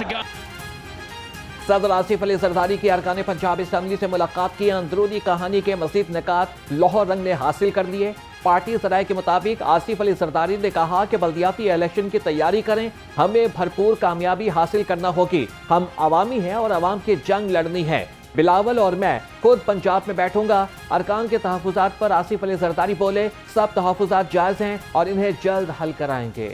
to go. सदर आसिफ अली जरदारी की अरकान पंजाब असम्बली से मुलाकात की। अंदरूनी कहानी के मजीद निकात लाहौर रंग ने हासिल कर लिए। पार्टी ज़राए के मुताबिक आसिफ अली जरदारी ने कहा कि बल्दियाती इलेक्शन की तैयारी करें, हमें भरपूर कामयाबी हासिल करना होगी। हम अवामी हैं और अवाम की जंग लड़नी है। बिलावल और मैं खुद पंजाब में बैठूंगा। अरकान के तहफ़्फ़ुज़ात पर आसिफ अली जरदारी बोले, सब तहफ़्फ़ुज़ात जायज़ हैं और इन्हें जल्द हल कराएंगे।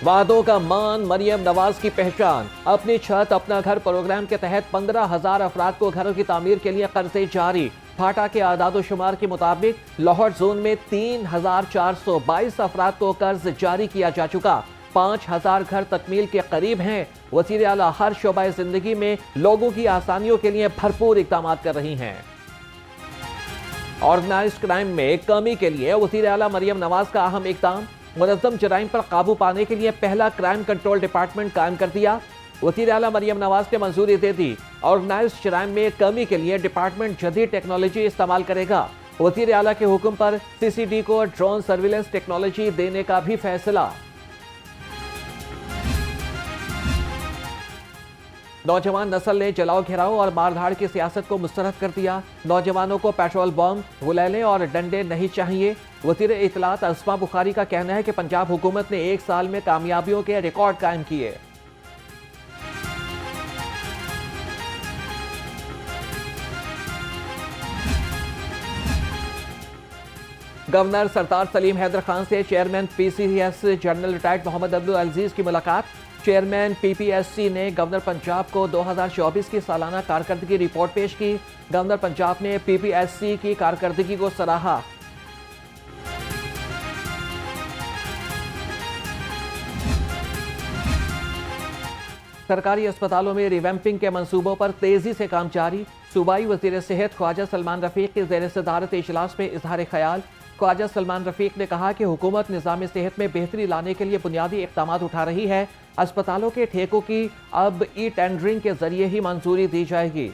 वादों का मान, मरियम नवाज की पहचान। अपनी छत अपना घर प्रोग्राम के तहत 15,000 अफराद को घरों की तामीर के लिए कर्जे जारी। फाटा के आदाद शुमार के मुताबिक लाहौर जोन में 3,422 अफराद को कर्ज जारी किया जा चुका। 5,000 घर तकमील के करीब हैं। वज़ीर आला हर शोबा जिंदगी में लोगों की आसानियों के लिए भरपूर इक़दाम कर रही हैं। ऑर्गेनाइज्ड क्राइम में कमी के लिए वज़ीर आला मरियम नवाज का अहम इक़दाम। मुनज़्ज़म जराइम पर काबू पाने के लिए पहला क्राइम कंट्रोल डिपार्टमेंट कायम कर दिया। वज़ीर आला मरियम नवाज ने मंजूरी दे दी। ऑर्गेनाइज्ड जराइम में कमी के लिए डिपार्टमेंट जदीद टेक्नोलॉजी इस्तेमाल करेगा। वज़ीर आला के हुक्म पर CCD को ड्रोन सर्विलेंस टेक्नोलॉजी देने का भी फैसला। नौजवान नस्ल ने जलाओ घेराव और मारधाड़ की सियासत को मुस्तरद कर दिया। नौजवानों को पेट्रोल बम, गुलेले और डंडे नहीं चाहिए। वज़ीर इत्तलात अस्मा बुखारी का कहना है कि पंजाब हुकूमत ने 1 साल में कामयाबियों के रिकॉर्ड कायम किए। गवर्नर सरताज सलीम हैदर खान से chairman PCS general retired Mohammad Abdul Aziz की मुलाकात। चेयरमैन PPSC ने गवर्नर पंजाब को 2024 की सालाना कारकर्दगी रिपोर्ट पेश की। गवर्नर पंजाब ने PPSC की कारकर्दगी को सराहा। सरकारी अस्पतालों में रिवैम्पिंग के मंसूबों पर तेजी से काम जारी। सूबाई वज़ीर सेहत ख्वाजा सलमान रफीक के ज़ेर सदारत इजलास में इजहार ख्याल। ख्वाजा सलमान रफीक ने कहा कि हुकूमत निज़ाम सेहत में बेहतरी लाने के लिए बुनियादी इक़दाम उठा रही है। अस्पतालों के ठेकों की अब टेंडरिंग के जरिए ही मंजूरी दी जाएगी।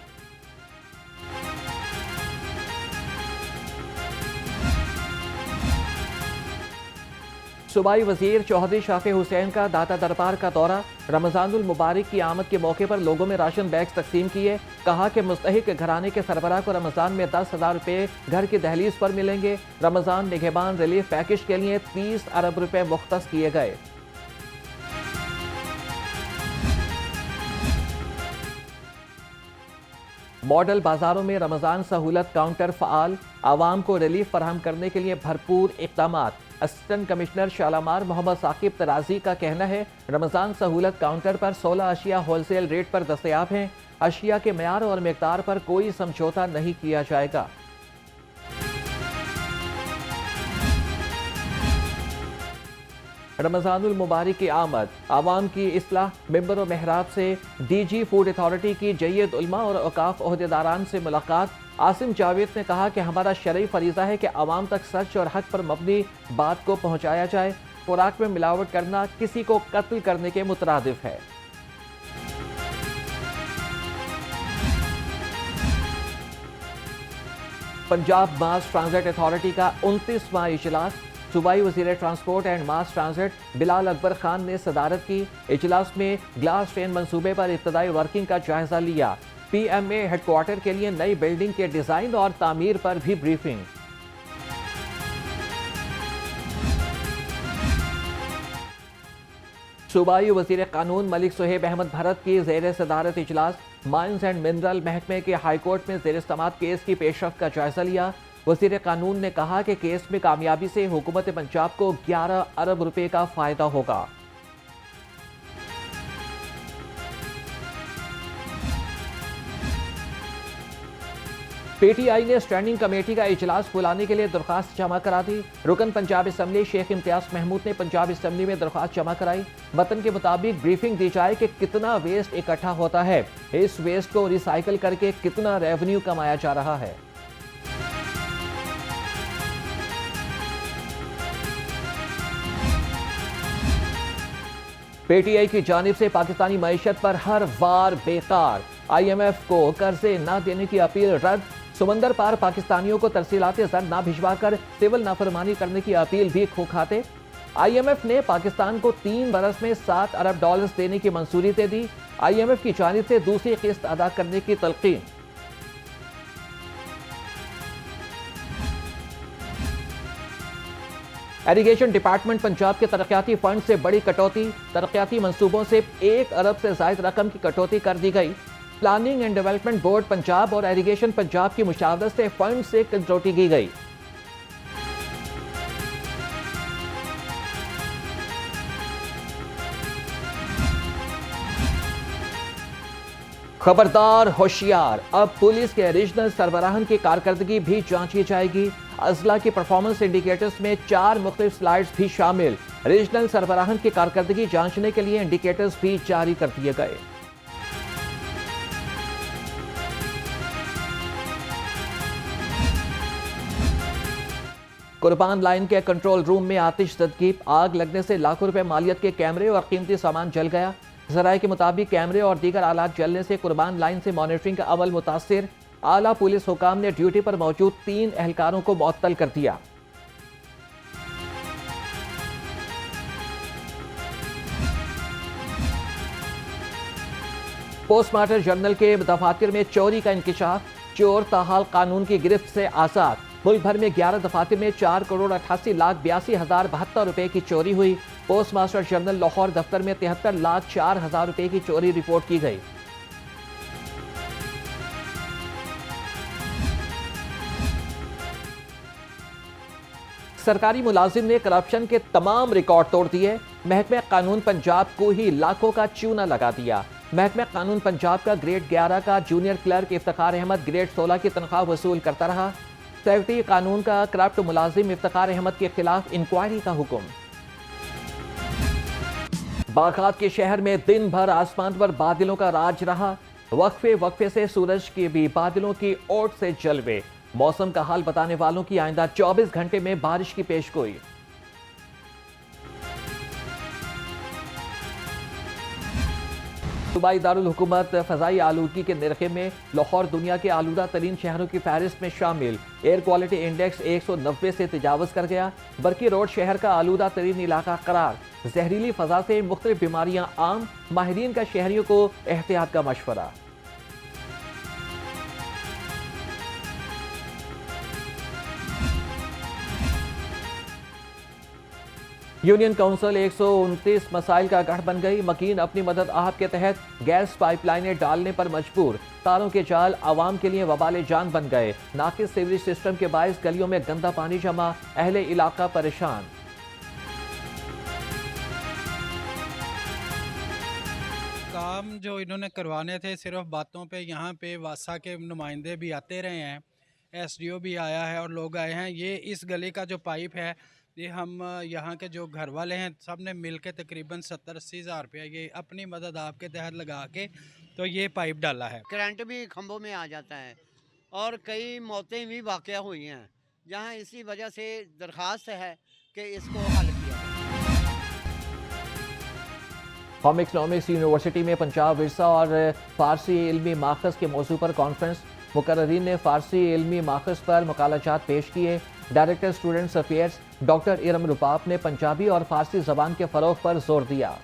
सूबाई वजीर चौधरी शाफी हुसैन का दाता दरबार का दौरा। रमजानुल मुबारक की आमद के मौके पर लोगों में राशन बैग्स तकसीम किए। कहा कि मुस्तहिक घराने के सरबराह को रमजान में 10,000 रुपये घर की दहलीज पर मिलेंगे। रमजान निगहबान रिलीफ पैकेज के लिए 30 अरब रुपये मुख्तस किए गए। मॉडल बाजारों में रमजान सहूलत काउंटर फ़ाल। आवाम को रिलीफ फराहम करने के लिए भरपूर इक़दाम। असिस्टेंट कमिश्नर शालामार मोहम्मद साकिब तराजी का कहना है, रमजान सहूलत काउंटर पर 16 अशिया होलसेल रेट पर दस्तयाब हैं। अशिया के म्यार और मिकदार पर कोई समझौता नहीं किया जाएगा। रमजानुल मुबारक की आमद, आवाम की इस्लाह। मेंबर व महराब से DG फूड अथॉरिटी की जय्यद उलमा और औकाफ ओहदेदारान से मुलाकात। आसिम जावेद ने कहा कि हमारा शरई फरीज़ा है कि आवाम तक सच और हक पर मबनी बात को पहुँचाया जाए। खुराक में मिलावट करना किसी को कत्ल करने के मुतरादिफ है। पंजाब मास ट्रांजिट अथॉरिटी का 29वां इजलास। सूबाई वज़ीर transport and mass transit Bilal Akbar Khan ने सदारत की। इजलास में ग्लास ट्रेन मंसूबे पर इब्तदाई वर्किंग का जायजा लिया। PMA हेडक्वार्टर के लिए नई बिल्डिंग के डिजाइन और तामीर पर भी ब्रीफिंग। सूबाई वज़ीर कानून मलिक सुहेब अहमद भरत की ज़ेर सदारत इजलास। माइंस एंड मिनरल महकमे के हाईकोर्ट में ज़ेर समात केस की पेशरफ्त का जायजा लिया। वज़ीर कानून ने कहा कि केस में कामयाबी से हुकूमत पंजाब को 11 अरब रुपए का फायदा होगा। PTI ने स्टैंडिंग कमेटी का इजलास बुलाने के लिए दरख्वास्त जमा करा दी। रुकन पंजाब असम्बली शेख इम्तियाज महमूद ने पंजाब असम्बली में दरख्वास्त जमा कराई। वतन के मुताबिक ब्रीफिंग दी जाए कि कितना वेस्ट इकट्ठा होता है, इस वेस्ट को रिसाइकिल करके कितना रेवेन्यू कमाया जा रहा है। PTI की जानिब से पाकिस्तानी मईशत पर हर वार बेकार। IMF को कर्जे न देने की अपील रद्द। समंदर पार पाकिस्तानियों को तरसीलाते ज़र ना भिजवाकर सिविल नाफरमानी करने की अपील भी खो खाते। IMF ने पाकिस्तान को 3 बरस में $7 अरब देने की मंजूरी दे दी। IMF की जानिब से दूसरी किस्त अदा करने की तलकीन। इरिगेशन डिपार्टमेंट पंजाब के तरक्याती फंड से बड़ी कटौती। तरक्याती मंसूबों से 1 अरब से ज्यादा रकम की कटौती कर दी गई। Planning and development board Punjab और इरिगेशन पंजाब की मुशावरत से फंड से कटौती की गई। खबरदार होशियार, अब पुलिस के रीजनल सरबराहन की कारकर्दगी भी जांची जाएगी। अजला की परफॉर्मेंस इंडिकेटर्स में 4 मुख्तलिफ स्लाइड्स भी शामिल। रीजनल सरबराहन की कारकर्दगी जांचने के लिए इंडिकेटर्स भी जारी कर दिए गए। कुर्बान लाइन के कंट्रोल रूम में आतिशज़दगी, आग लगने से लाखों रुपए मालियत के कैमरे और कीमती सामान जल गया। ज़राए के मुताबिक कैमरे और दीगर आलात जलने से कुर्बान लाइन से मॉनिटरिंग का अमल मुतासिर। आला पुलिस हुकाम ने ड्यूटी पर मौजूद 3 एहलकारों को मुअत्तल कर दिया। पोस्टमास्टर जनरल के दफातर में चोरी का इंकिशाफ, चोर ताहाल कानून की गिरफ्त से आजाद। मुल्क भर में 11 दफातर में 4,88,82,072 रुपए की चोरी हुई। पोस्टमास्टर जनरल लाहौर दफ्तर में 73,04,000 रुपए की चोरी रिपोर्ट की गई। सरकारी मुलाजिम ने करप्शन के तमाम रिकॉर्ड तोड़ दिए। महकमे कानून पंजाब को ही लाखों का चूना लगा दिया। महकमे कानून पंजाब का ग्रेड 11 का junior clerk Iftikhar Ahmed grade 16 की तनख्वाह वसूल करता रहा। सेक्रेटरी कानून का करप्ट मुलाजिम इफ्तिखार अहमद के खिलाफ इंक्वायरी का हुक्म। बागहात के शहर में दिन भर आसमान पर बादलों का राज रहा। वक्फे वक्फे से सूरज के भी बादलों की ओट से जलवे। मौसम का हाल बताने वालों की आइंदा 24 घंटे में बारिश की पेशगोई। सूबाई दारुल हुकूमत फ़ज़ाई आलूदगी के निरखे में लाहौर दुनिया के आलूदा तरीन शहरों की फहरिस्त में शामिल। एयर क्वालिटी इंडेक्स 190 से तजावज़ कर गया। बरकी रोड शहर का आलूदा तरीन इलाका करार। जहरीली फ़ज़ा से मुख्तलिफ बीमारियां आम, माहिरीन का शहरियों को एहतियात का मशवरा। यूनियन काउंसिल 129 मसाइल का गढ़ बन गई। मकीन अपनी मदद आहत के तहत गैस पाइपलाइनें डालने पर मजबूर। तारों के जाल आवाम के लिए वबाले जान बन गए। नाकिस सीवरेज सिस्टम के बायस गलियों में गंदा पानी जमा, अहले इलाका परेशान। काम जो इन्होंने करवाने थे सिर्फ बातों पे, यहाँ पे वासा के नुमाइंदे भी आते रहे हैं, SDO भी आया है और लोग आए हैं। ये इस गली का जो पाइप है, ये हम यहाँ के जो घर वाले हैं सब ने मिल के तकरीबन 70-80 हज़ार रुपया ये अपनी मदद आपके तहत लगा के तो ये पाइप डाला है। करंट भी खंभों में आ जाता है और कई मौतें भी वाक़या हुई हैं, जहाँ इसी वजह से दरख्वास्त है कि इसको हल किया जाए। होम इकनॉमिक्स यूनिवर्सिटी में पंजाब विरसा और फ़ारसी इल्मी माखज़ के मौजू पर कॉन्फ्रेंस। मुकर्रीन ने फ़ारसी इल्मी माखज़ पर मुकालजात पेश किए। Director students affairs doctor Iram रुपाप ने पंजाबी और फ़ारसी ज़बान के फ़रोग़ पर जोर दिया।